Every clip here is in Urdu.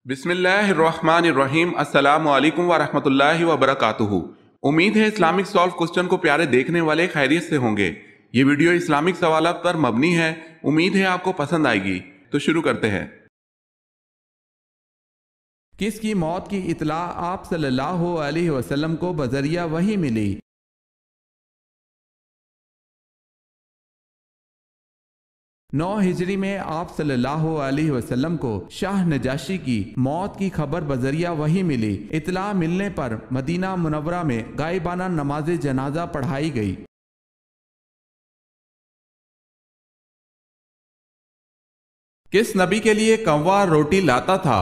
بسم اللہ الرحمن الرحیم۔ السلام علیکم ورحمۃ اللہ وبرکاتہ۔ امید ہے اسلامک سالو کوسچن کو پیارے دیکھنے والے خیریت سے ہوں گے۔ یہ ویڈیو اسلامک سوالات پر مبنی ہے، امید ہے آپ کو پسند آئے گی۔ تو شروع کرتے ہیں۔ کس کی موت کی اطلاع آپ صلی اللہ علیہ وسلم کو بذریعہ وحی ملی؟ 9 ہجری میں آپ صلی اللہ علیہ وسلم کو شاہ نجاشی کی موت کی خبر بذریعہ وحی ملی۔ اطلاع ملنے پر مدینہ منورہ میں غائبانہ نماز جنازہ پڑھائی گئی۔ کس نبی کے لیے کنوا روٹی لاتا تھا؟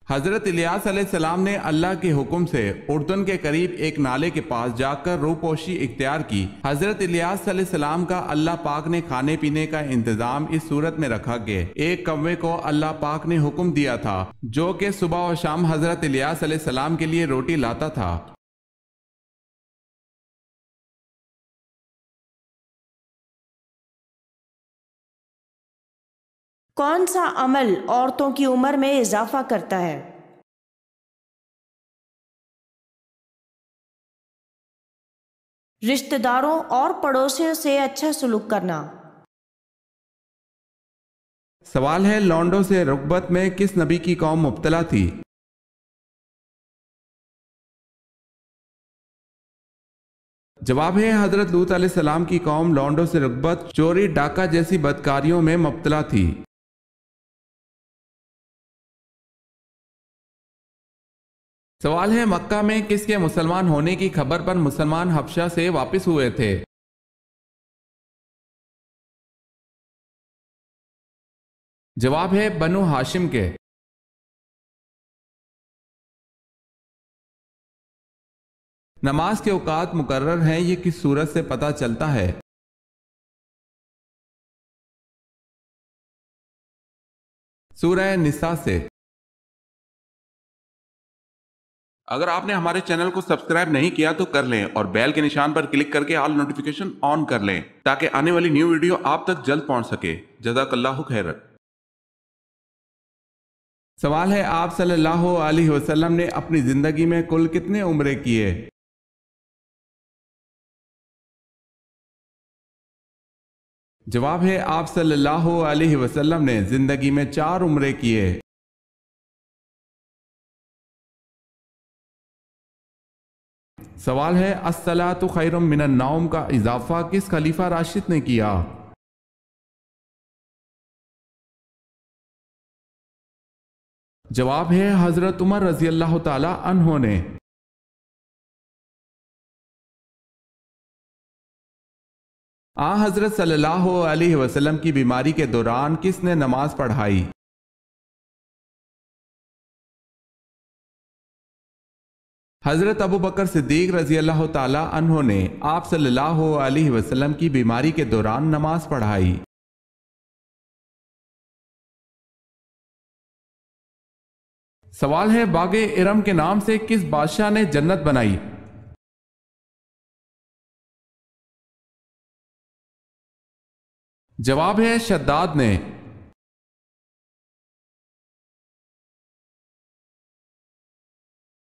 حضرت الیاس علیہ السلام نے اللہ کے حکم سے اردن کے قریب ایک نالے کے پاس جا کر روپوشی اختیار کی۔ حضرت الیاس علیہ السلام کا اللہ پاک نے کھانے پینے کا انتظام اس صورت میں رکھا کہ ایک کوے کو اللہ پاک نے حکم دیا تھا جو کہ صبح و شام حضرت الیاس علیہ السلام کے لیے روٹی لاتا تھا۔ کون سا عمل عورتوں کی عمر میں اضافہ کرتا ہے؟ رشتہ داروں اور پڑوسیوں سے اچھا سلوک کرنا۔ سوال ہے، لونڈوں سے رغبت میں کس نبی کی قوم مبتلا تھی؟ جواب ہے، حضرت لوط علیہ السلام کی قوم لونڈوں سے رغبت، چوری ڈاکہ جیسی بدکاریوں میں مبتلا تھی۔ سوال ہے، مکہ میں کس کے مسلمان ہونے کی خبر پر مسلمان حبشہ سے واپس ہوئے تھے؟ جواب ہے، بنو ہاشم کے۔ نماز کے اوقات مقرر ہیں، یہ کس صورت سے پتہ چلتا ہے؟ سورہ نساء سے۔ اگر آپ نے ہمارے چینل کو سبسکرائب نہیں کیا تو کر لیں اور بیل کے نشان پر کلک کر کے آل نوٹیفیکیشن آن کر لیں تاکہ آنے والی نیو ویڈیو آپ تک جلد پہنچ سکے۔ جزاک اللہ خیر۔ سوال ہے، آپ صلی اللہ علیہ وسلم نے اپنی زندگی میں کل کتنے عمرے کیے؟ جواب ہے، آپ صلی اللہ علیہ وسلم نے زندگی میں 4 عمرے کیے۔ سوال ہے، الصلاۃ خیر من النوم کا اضافہ کس خلیفہ راشد نے کیا؟ جواب ہے، حضرت عمر رضی اللہ تعالی عنہ نے۔ حضرت صلی اللہ علیہ وسلم کی بیماری کے دوران کس نے نماز پڑھائی؟ حضرت ابو بکر صدیق رضی اللہ تعالی عنہ نے آپ صلی اللہ علیہ وسلم کی بیماری کے دوران نماز پڑھائی۔ سوال ہے، باغ ارم کے نام سے کس بادشاہ نے جنت بنائی؟ جواب ہے، شداد نے۔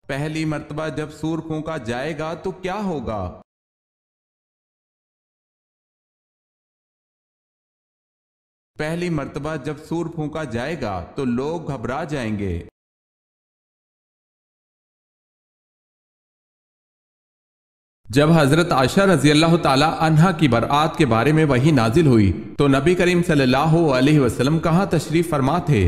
پہلی مرتبہ جب سور پھونکا جائے گا تو کیا ہوگا؟ پہلی مرتبہ جب سور پھونکا جائے گا تو لوگ گھبرا جائیں گے۔ جب حضرت عائشہ رضی اللہ تعالی عنہا کی برآت کے بارے میں وحی نازل ہوئی تو نبی کریم صلی اللہ علیہ وسلم کہاں تشریف فرما تھے؟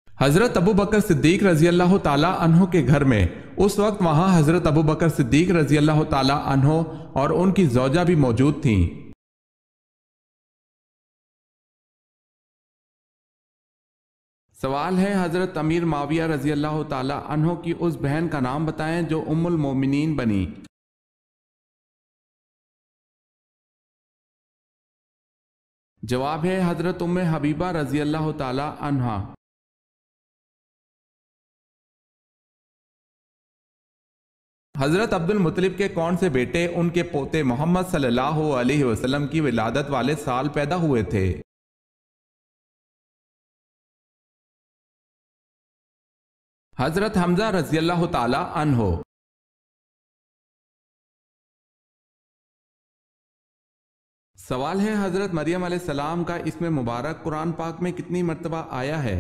حضرت ابو بکر صدیق رضی اللہ تعالی عنہ کے گھر میں۔ اس وقت وہاں حضرت ابو بکر صدیق رضی اللہ تعالی عنہ اور ان کی زوجہ بھی موجود تھیں۔ سوال ہے، حضرت امیر معاویہ رضی اللہ تعالی عنہ کی اس بہن کا نام بتائیں جو ام المومنین بنی۔ جواب ہے، حضرت ام حبیبہ رضی اللہ تعالی عنہا۔ حضرت عبد المطلب کے کون سے بیٹے ان کے پوتے محمد صلی اللہ علیہ وسلم کی ولادت والے سال پیدا ہوئے تھے؟ حضرت حمزہ رضی اللہ تعالی عنہ۔ سوال ہے حضرت مریم علیہ السلام کا اسم مبارک قرآن پاک میں کتنی مرتبہ آیا ہے؟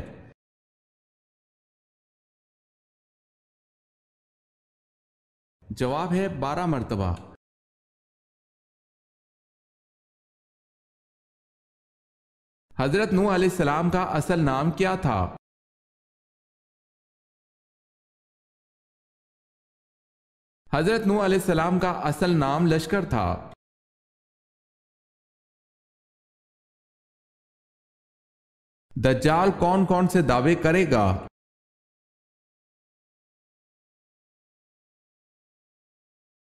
جواب ہے 12 مرتبہ۔ حضرت نوح علیہ السلام کا اصل نام کیا تھا؟ حضرت نوح علیہ السلام کا اصل نام لشکر تھا۔ دجال کون کون سے دعوے کرے گا؟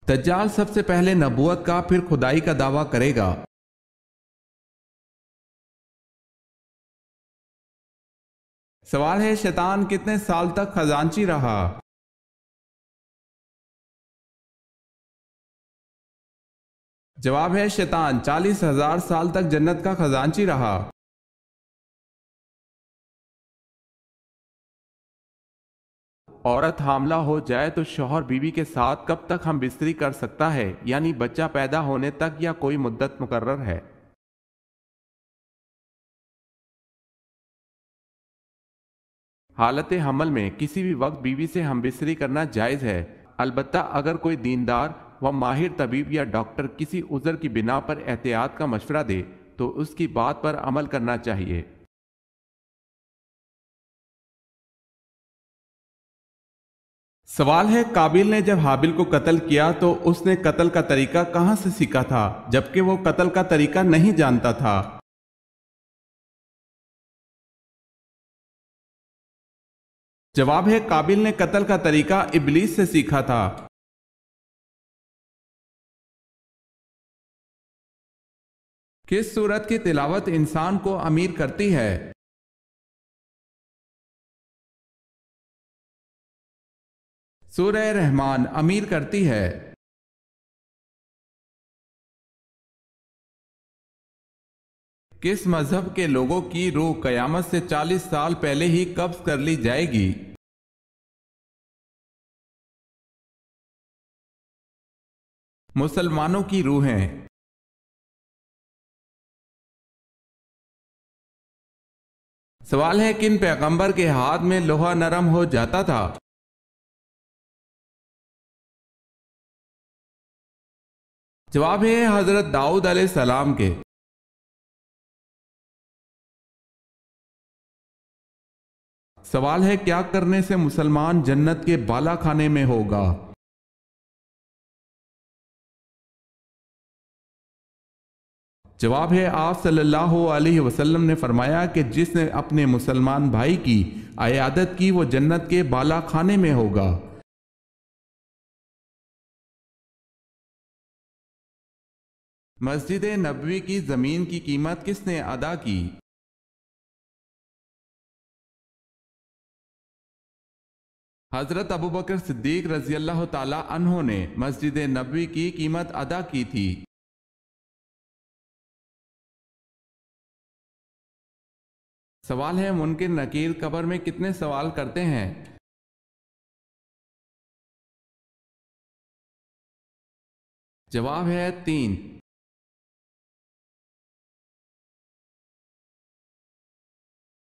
دجال سب سے پہلے نبوت کا پھر خدائی کا دعویٰ کرے گا۔ سوال ہے شیطان کتنے سال تک خزانچی رہا؟ جواب ہے شیطان 40,000 سال تک جنت کا خزانچی رہا۔ عورت حاملہ ہو جائے تو شوہر بیوی کے ساتھ کب تک ہم بستری کر سکتا ہے، یعنی بچہ پیدا ہونے تک یا کوئی مدت مقرر ہے؟ حالت حمل میں کسی بھی وقت بیوی سے ہم بستری کرنا جائز ہے، البتہ اگر کوئی دیندار و ماہر طبیب یا ڈاکٹر کسی عذر کی بنا پر احتیاط کا مشورہ دے تو اس کی بات پر عمل کرنا چاہیے۔ سوال ہے قابیل نے جب حابیل کو قتل کیا تو اس نے قتل کا طریقہ کہاں سے سیکھا تھا جبکہ وہ قتل کا طریقہ نہیں جانتا تھا؟ جواب ہے قابیل نے قتل کا طریقہ ابلیس سے سیکھا تھا۔ کس سورت کی تلاوت انسان کو امیر کرتی ہے؟ سورہ رحمان امیر کرتی ہے۔ کس مذہب کے لوگوں کی روح قیامت سے 40 سال پہلے ہی قبض کر لی جائے گی؟ مسلمانوں کی روحیں۔ سوال ہے کن پیغمبر کے ہاتھ میں لوہا نرم ہو جاتا تھا؟ جواب ہے حضرت داؤد علیہ السلام کے۔ سوال ہے کیا کرنے سے مسلمان جنت کے بالا خانے میں ہوگا؟ جواب ہے آپ صلی اللہ علیہ وسلم نے فرمایا کہ جس نے اپنے مسلمان بھائی کی عیادت کی وہ جنت کے بالا خانے میں ہوگا۔ مسجد نبوی کی زمین کی قیمت کس نے ادا کی؟ حضرت ابوبکر صدیق رضی اللہ تعالی عنہ نے مسجد نبوی کی قیمت ادا کی تھی۔ سوال ہے منکر نکیر قبر میں کتنے سوال کرتے ہیں؟ جواب ہے 3۔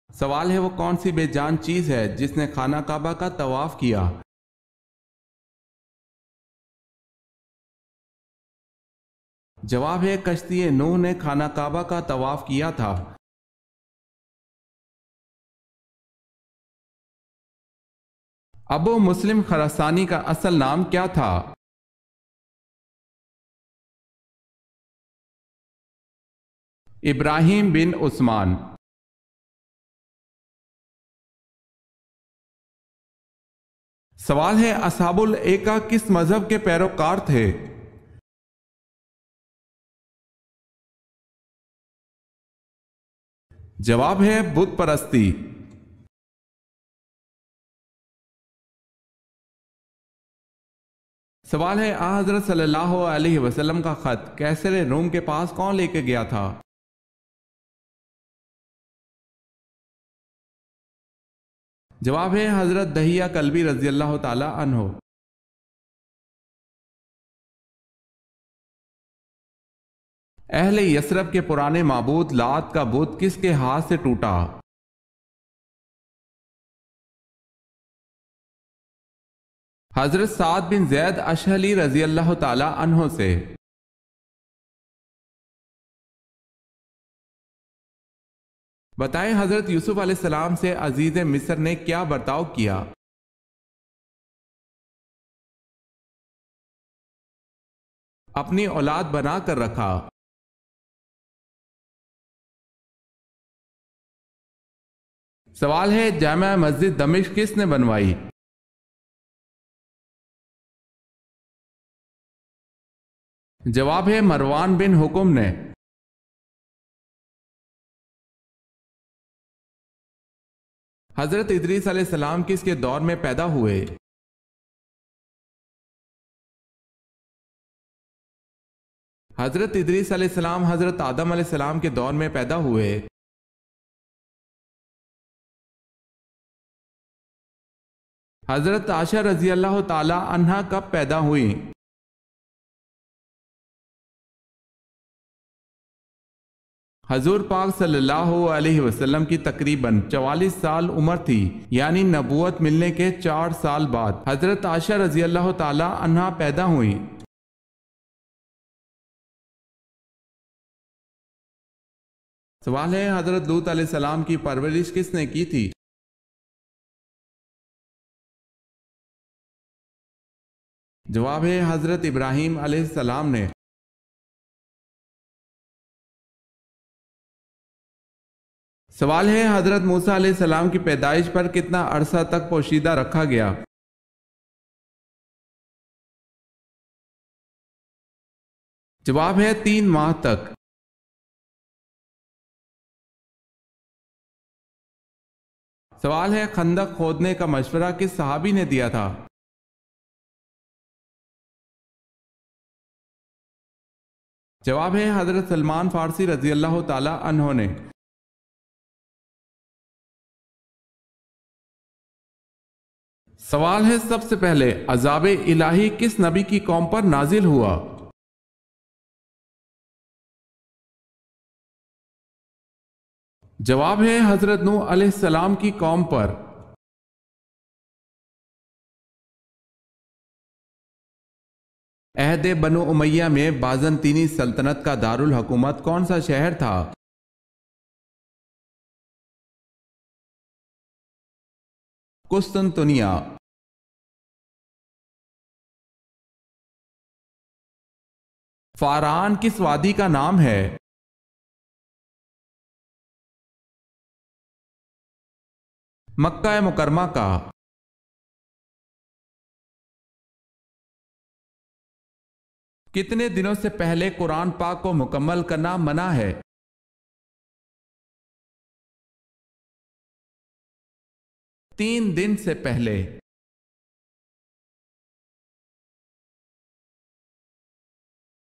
سوال ہے وہ کون سی بے جان چیز ہے جس نے خانہ کعبہ کا طواف کیا؟ جواب ہے کشتی نوح نے خانہ کعبہ کا طواف کیا تھا۔ ابو مسلم خراسانی کا اصل نام کیا تھا؟ ابراہیم بن عثمان۔ سوال ہے اصحاب الایکا کس مذہب کے پیروکار تھے؟ جواب ہے بت پرستی۔ سوال ہے آ حضرت صلی اللہ علیہ وسلم کا خط کیسر روم کے پاس کون لے کے گیا تھا؟ جواب ہے حضرت دہیہ کلبی رضی اللہ تعالی عنہ۔ اہل یثرب کے پرانے معبود لات کا بت کس کے ہاتھ سے ٹوٹا؟ حضرت سعد بن زید اشہلی رضی اللہ تعالی عنہ سے۔ بتائیں حضرت یوسف علیہ السلام سے عزیز مصر نے کیا برتاؤ کیا؟ اپنی اولاد بنا کر رکھا۔ سوال ہے جامع مسجد دمشق کس نے بنوائی؟ جواب ہے مروان بن حکم نے۔ حضرت ادریس علیہ السلام کس کے دور میں پیدا ہوئے؟ حضرت ادریس علیہ السلام حضرت آدم علیہ السلام کے دور میں پیدا ہوئے۔ حضرت عائشہ رضی اللہ تعالی عنہا کب پیدا ہوئی؟ حضور پاک صلی اللہ علیہ وسلم کی تقریباً 44 سال عمر تھی، یعنی نبوت ملنے کے 4 سال بعد حضرت عائشہ رضی اللہ تعالی عنہا پیدا ہوئی۔ سوال ہے حضرت لوط علیہ السلام کی پرورش کس نے کی تھی؟ جواب ہے حضرت ابراہیم علیہ السلام نے۔ سوال ہے حضرت موسیٰ علیہ السلام کی پیدائش پر کتنا عرصہ تک پوشیدہ رکھا گیا؟ جواب ہے 3 ماہ تک۔ سوال ہے خندق کھودنے کا مشورہ کس صحابی نے دیا تھا؟ جواب ہے حضرت سلمان فارسی رضی اللہ تعالی عنہ نے۔ سوال ہے سب سے پہلے عذاب الہی کس نبی کی قوم پر نازل ہوا؟ جواب ہے حضرت نوح علیہ السلام کی قوم پر۔ عہد بنو امیہ میں بازنطینی سلطنت کا دارالحکومت کون سا شہر تھا؟ قسطنطنیہ۔ فاران کس وادی کا نام ہے؟ مکہ مکرمہ کا۔ کتنے دنوں سے پہلے قرآن پاک کو مکمل کرنا منع ہے؟ 3 دن سے پہلے۔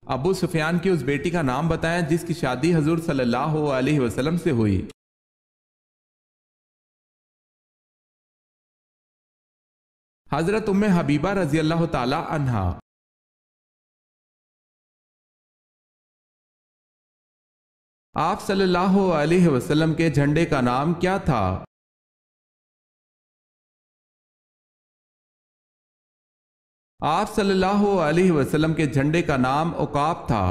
ابو سفیان کی اس بیٹی کا نام بتائیں جس کی شادی حضور صلی اللہ علیہ وسلم سے ہوئی۔ حضرت ام حبیبہ رضی اللہ تعالی عنہا۔ آپ صلی اللہ علیہ وسلم کے جھنڈے کا نام کیا تھا؟ آپ صلی اللہ علیہ وسلم کے جھنڈے کا نام عقاب تھا۔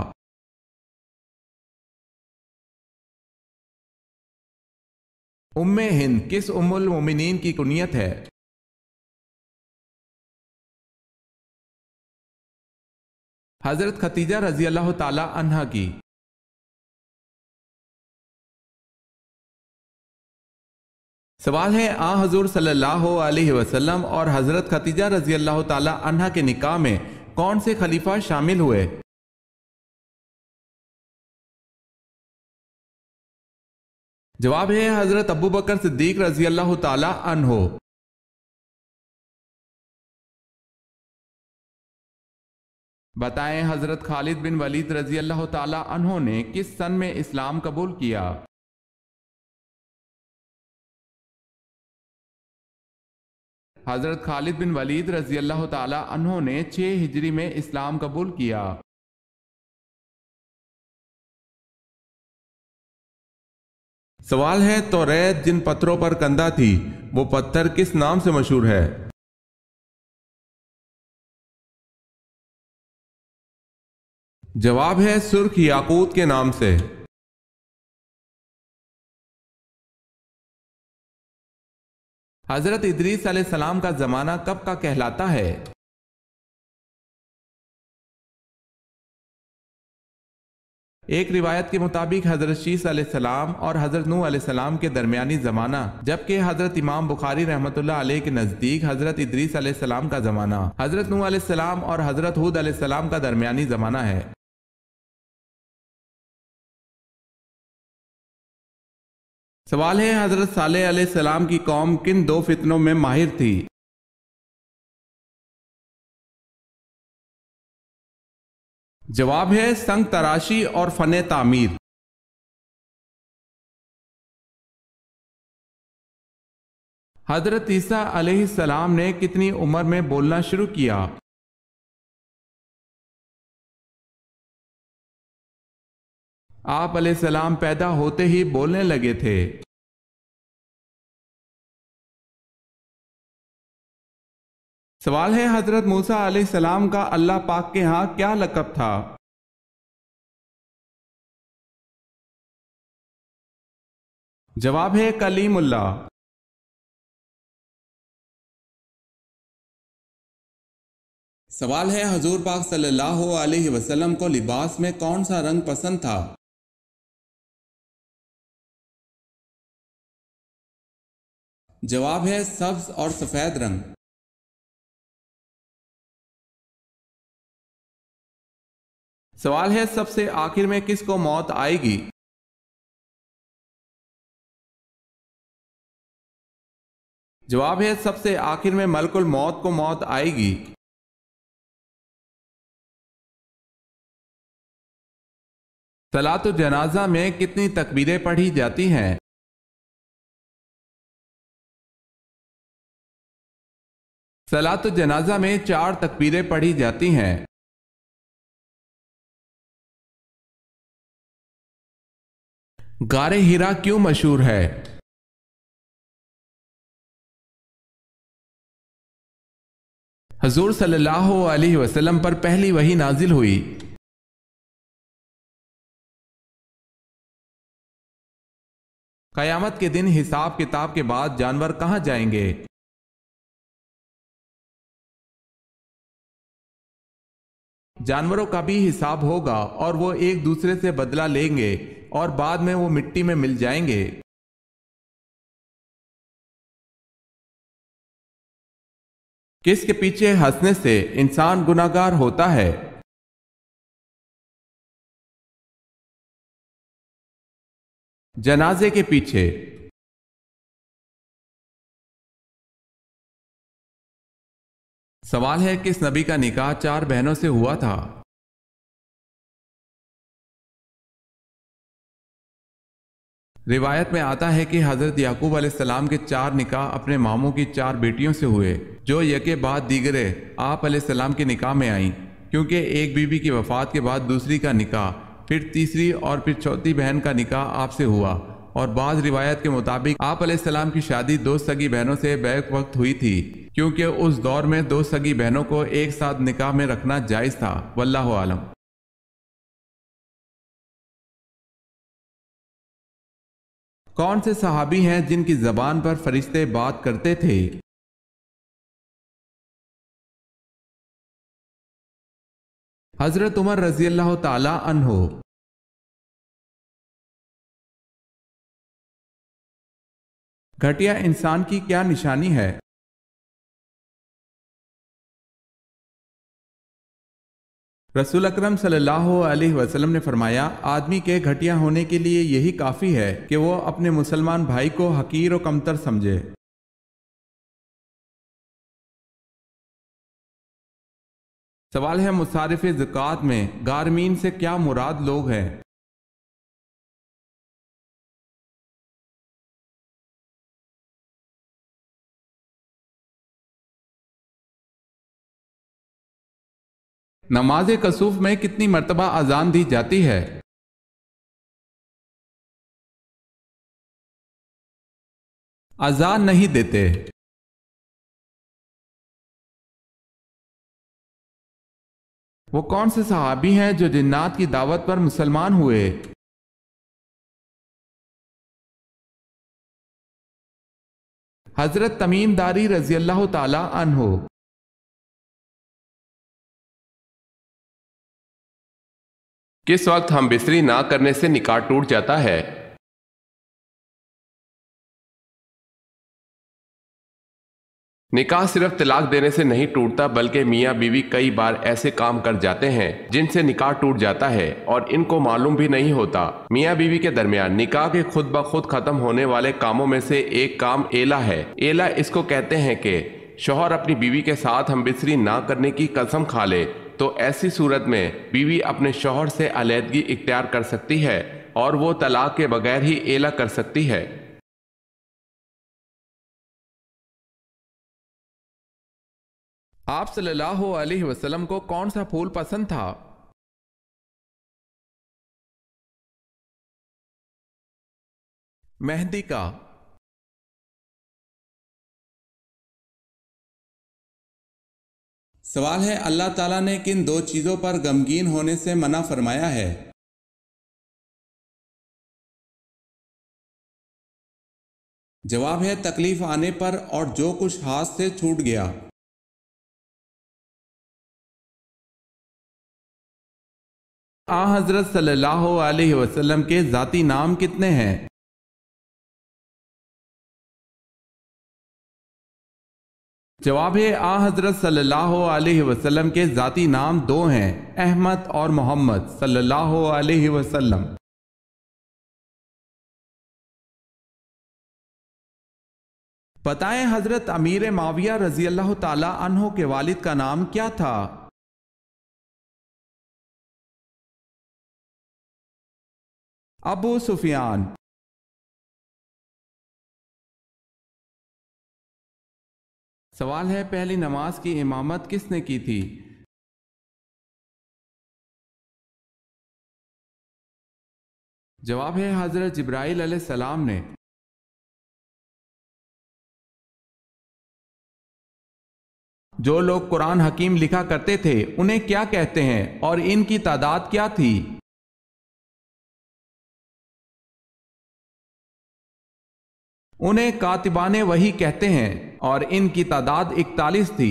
ام ہند کس ام المومنین کی کنیت ہے؟ حضرت خدیجہ رضی اللہ تعالی عنہا کی۔ سوال ہے آن حضور صلی اللہ علیہ وسلم اور حضرت خدیجہ رضی اللہ تعالی عنہا کے نکاح میں کون سے خلیفہ شامل ہوئے؟ جواب ہے حضرت ابو بکر صدیق رضی اللہ تعالی عنہ۔ بتائیں حضرت خالد بن ولید رضی اللہ تعالی عنہ نے کس سن میں اسلام قبول کیا؟ حضرت خالد بن ولید رضی اللہ تعالی عنہ نے 6 ہجری میں اسلام قبول کیا۔ سوال ہے توریت جن پتھروں پر کندہ تھی وہ پتھر کس نام سے مشہور ہے؟ جواب ہے سرخ یاقوت کے نام سے۔ حضرت ادریس علیہ السلام کا زمانہ کب کا کہلاتا ہے؟ ایک روایت کے مطابق حضرت شیس علیہ السلام اور حضرت نوح علیہ السلام کے درمیانی زمانہ، جبکہ حضرت امام بخاری رحمۃ اللہ علیہ کے نزدیک حضرت ادریس علیہ السلام کا زمانہ، حضرت نوح علیہ السلام اور حضرت ہود علیہ السلام کا درمیانی زمانہ ہے۔ سوال ہے حضرت صالح علیہ السلام کی قوم کن 2 فتنوں میں ماہر تھی؟ جواب ہے سنگ تراشی اور فن تعمیر۔ حضرت عیسیٰ علیہ السلام نے کتنی عمر میں بولنا شروع کیا؟ آپ علیہ السلام پیدا ہوتے ہی بولنے لگے تھے۔ سوال ہے حضرت موسیٰ علیہ السلام کا اللہ پاک کے ہاں کیا لقب تھا؟ جواب ہے کلیم اللہ۔ سوال ہے حضور پاک صلی اللہ علیہ وسلم کو لباس میں کون سا رنگ پسند تھا؟ جواب ہے سبز اور سفید رنگ۔ سوال ہے سب سے آخر میں کس کو موت آئے گی؟ جواب ہے سب سے آخر میں ملک الموت کو موت آئے گی۔ صلاۃ الجنازہ میں کتنی تکبیریں پڑھی جاتی ہیں؟ صلاۃ الجنازہ میں 4 تکبیریں پڑھی جاتی ہیں۔ غار ہرا کیوں مشہور ہے؟ حضور صلی اللہ علیہ وسلم پر پہلی وحی نازل ہوئی۔ قیامت کے دن حساب کتاب کے بعد جانور کہاں جائیں گے؟ جانوروں کا بھی حساب ہوگا اور وہ ایک دوسرے سے بدلہ لیں گے اور بعد میں وہ مٹی میں مل جائیں گے۔ کس کے پیچھے ہنسنے سے انسان گناہگار ہوتا ہے؟ جنازے کے پیچھے۔ سوال ہے کس نبی کا نکاح 4 بہنوں سے ہوا تھا؟ روایت میں آتا ہے کہ حضرت یعقوب علیہ السلام کے 4 نکاح اپنے ماموں کی 4 بیٹیوں سے ہوئے، جو یکے بعد دیگرے آپ علیہ السلام کے نکاح میں آئیں، کیونکہ ایک بیوی کی وفات کے بعد دوسری کا نکاح، پھر تیسری اور پھر چوتھی بہن کا نکاح آپ سے ہوا، اور بعض روایت کے مطابق آپ علیہ السلام کی شادی 2 سگی بہنوں سے بیک وقت ہوئی تھی، کیونکہ اس دور میں 2 سگی بہنوں کو ایک ساتھ نکاح میں رکھنا جائز تھا۔ واللہ عالم۔ کون سے صحابی ہیں جن کی زبان پر فرشتے بات کرتے تھے؟ حضرت عمر رضی اللہ تعالی عنہ۔ گھٹیا انسان کی کیا نشانی ہے؟ رسول اکرم صلی اللہ علیہ وسلم نے فرمایا، آدمی کے گھٹیا ہونے کے لیے یہی کافی ہے کہ وہ اپنے مسلمان بھائی کو حقیر و کمتر سمجھے۔ سوال ہے مصارف زکوٰۃ میں غارمین سے کیا مراد لوگ ہیں؟ نماز کسوف میں کتنی مرتبہ اذان دی جاتی ہے؟ اذان نہیں دیتے۔ وہ کون سے صحابی ہیں جو جنات کی دعوت پر مسلمان ہوئے؟ حضرت تمیم داری رضی اللہ تعالی عنہ۔ کس وقت ہم بستری نہ کرنے سے نکاح ٹوٹ جاتا ہے؟ نکاح صرف طلاق دینے سے نہیں ٹوٹتا بلکہ میاں بیوی کئی بار ایسے کام کر جاتے ہیں جن سے نکاح ٹوٹ جاتا ہے اور ان کو معلوم بھی نہیں ہوتا۔ میاں بیوی کے درمیان نکاح کے خود بخود ختم ہونے والے کاموں میں سے ایک کام ایلا ہے۔ ایلا اس کو کہتے ہیں کہ شوہر اپنی بیوی کے ساتھ ہم بستری نہ کرنے کی قسم کھا لے تو ایسی صورت میں بیوی اپنے شوہر سے علیحدگی اختیار کر سکتی ہے اور وہ طلاق کے بغیر ہی ایلا کر سکتی ہے۔ آپ صلی اللہ علیہ وسلم کو کون سا پھول پسند تھا؟ مہندی کا۔ سوال ہے اللہ تعالیٰ نے کن دو چیزوں پر غمگین ہونے سے منع فرمایا ہے؟ جواب ہے تکلیف آنے پر اور جو کچھ ہاتھ سے چھوٹ گیا۔ حضرت صلی اللہ علیہ وسلم کے ذاتی نام کتنے ہیں؟ جواب ہے حضرت صلی اللہ علیہ وسلم کے ذاتی نام دو ہیں، احمد اور محمد صلی اللہ علیہ وسلم۔ بتائیں حضرت امیر معاویہ رضی اللہ تعالی عنہ کے والد کا نام کیا تھا؟ ابو سفیان۔ سوال ہے پہلی نماز کی امامت کس نے کی تھی؟ جواب ہے حضرت جبرائیل علیہ السلام نے۔ جو لوگ قرآن حکیم لکھا کرتے تھے انہیں کیا کہتے ہیں اور ان کی تعداد کیا تھی؟ انہیں کاتبان وحی کہتے ہیں اور ان کی تعداد 41 تھی۔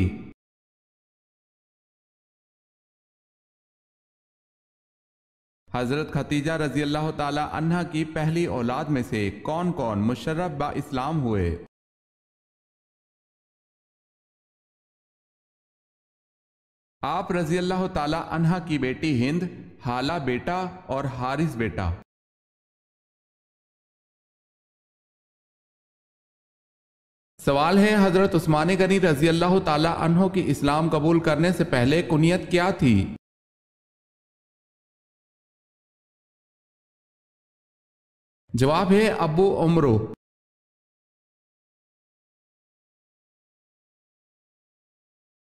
حضرت ختیجہ رضی اللہ تعالی عنہ کی پہلی اولاد میں سے کون کون مشرف با اسلام ہوئے؟ آپ رضی اللہ تعالی عنہ کی بیٹی ہند، حالہ بیٹا اور حارث بیٹا۔ سوال ہے حضرت عثمان غنی رضی اللہ تعالی عنہ کی اسلام قبول کرنے سے پہلے کنیت کیا تھی؟ جواب ہے ابو عمرو۔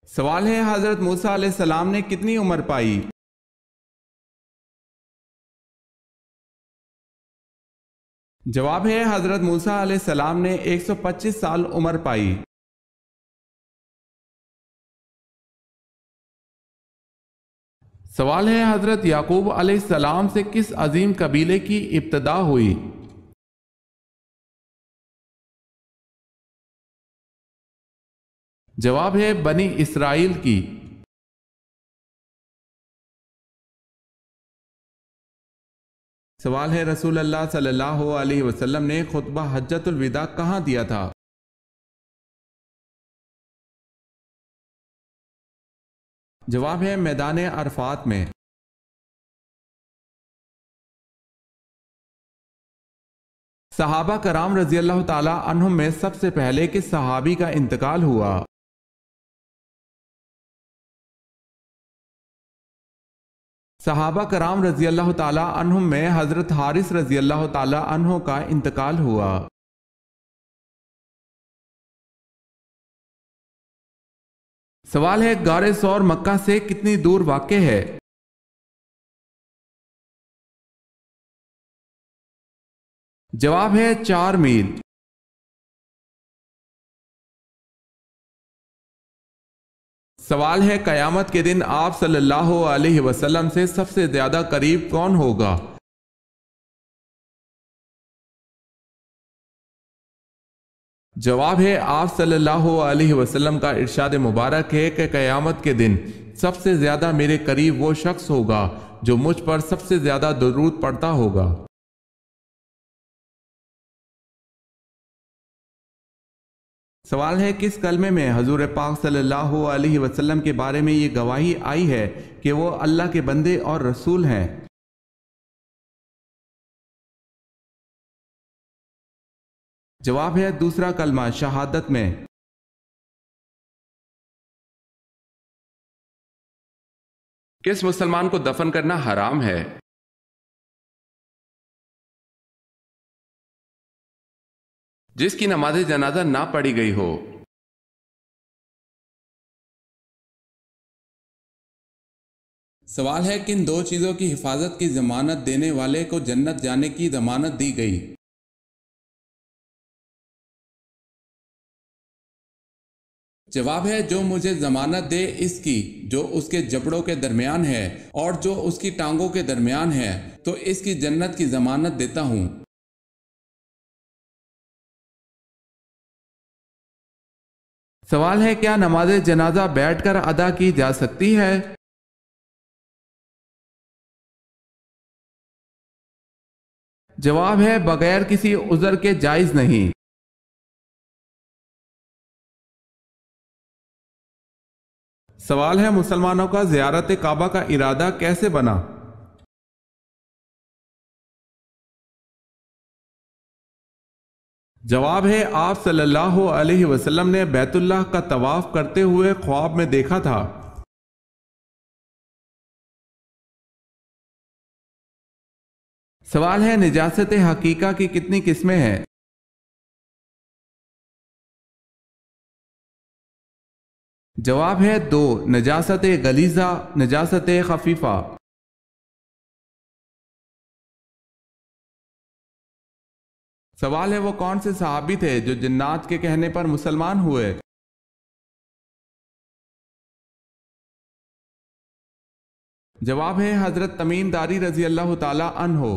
سوال ہے حضرت موسیٰ علیہ السلام نے کتنی عمر پائی؟ جواب ہے حضرت موسیٰ علیہ السلام نے 125 سال عمر پائی۔ سوال ہے حضرت یعقوب علیہ السلام سے کس عظیم قبیلے کی ابتدا ہوئی؟ جواب ہے بنی اسرائیل کی۔ سوال ہے رسول اللہ صلی اللہ علیہ وسلم نے خطبہ حجۃ الوداع کہاں دیا تھا؟ جواب ہے میدان عرفات میں۔ صحابہ کرام رضی اللہ تعالی عنہم میں سب سے پہلے کس صحابی کا انتقال ہوا؟ صحابہ کرام رضی اللہ تعالی عنہم میں حضرت حارث رضی اللہ تعالی عنہ کا انتقال ہوا۔ سوال ہے غار ثور مکہ سے کتنی دور واقع ہے؟ جواب ہے 4 میل۔ سوال ہے قیامت کے دن آپ صلی اللہ علیہ وسلم سے سب سے زیادہ قریب کون ہوگا؟ جواب ہے آپ صلی اللہ علیہ وسلم کا ارشاد مبارک ہے کہ قیامت کے دن سب سے زیادہ میرے قریب وہ شخص ہوگا جو مجھ پر سب سے زیادہ درود پڑھتا ہوگا۔ سوال ہے کس کلمے میں حضور پاک صلی اللہ علیہ وسلم کے بارے میں یہ گواہی آئی ہے کہ وہ اللہ کے بندے اور رسول ہیں؟ جواب ہے دوسرا کلمہ شہادت میں۔ کس مسلمان کو دفن کرنا حرام ہے؟ جس کی نماز جنازہ نہ پڑھی گئی ہو۔ سوال ہے کن 2 چیزوں کی حفاظت کی ضمانت دینے والے کو جنت جانے کی ضمانت دی گئی؟ جواب ہے جو مجھے ضمانت دے اس کی جو اس کے جبڑوں کے درمیان ہے اور جو اس کی ٹانگوں کے درمیان ہے تو اس کی جنت کی ضمانت دیتا ہوں۔ سوال ہے کیا نماز جنازہ بیٹھ کر ادا کی جا سکتی ہے؟ جواب ہے بغیر کسی عذر کے جائز نہیں۔ سوال ہے مسلمانوں کا زیارت کعبہ کا ارادہ کیسے بنا؟ جواب ہے آپ صلی اللہ علیہ وسلم نے بیت اللہ کا طواف کرتے ہوئے خواب میں دیکھا تھا۔ سوال ہے نجاست حقیقہ کی کتنی قسمیں ہیں؟ جواب ہے 2، نجاست غلیظہ، نجاست خفیفہ۔ سوال ہے وہ کون سے صحابی تھے جو جنات کے کہنے پر مسلمان ہوئے؟ جواب ہے حضرت تمیم داری رضی اللہ تعالی عنہ۔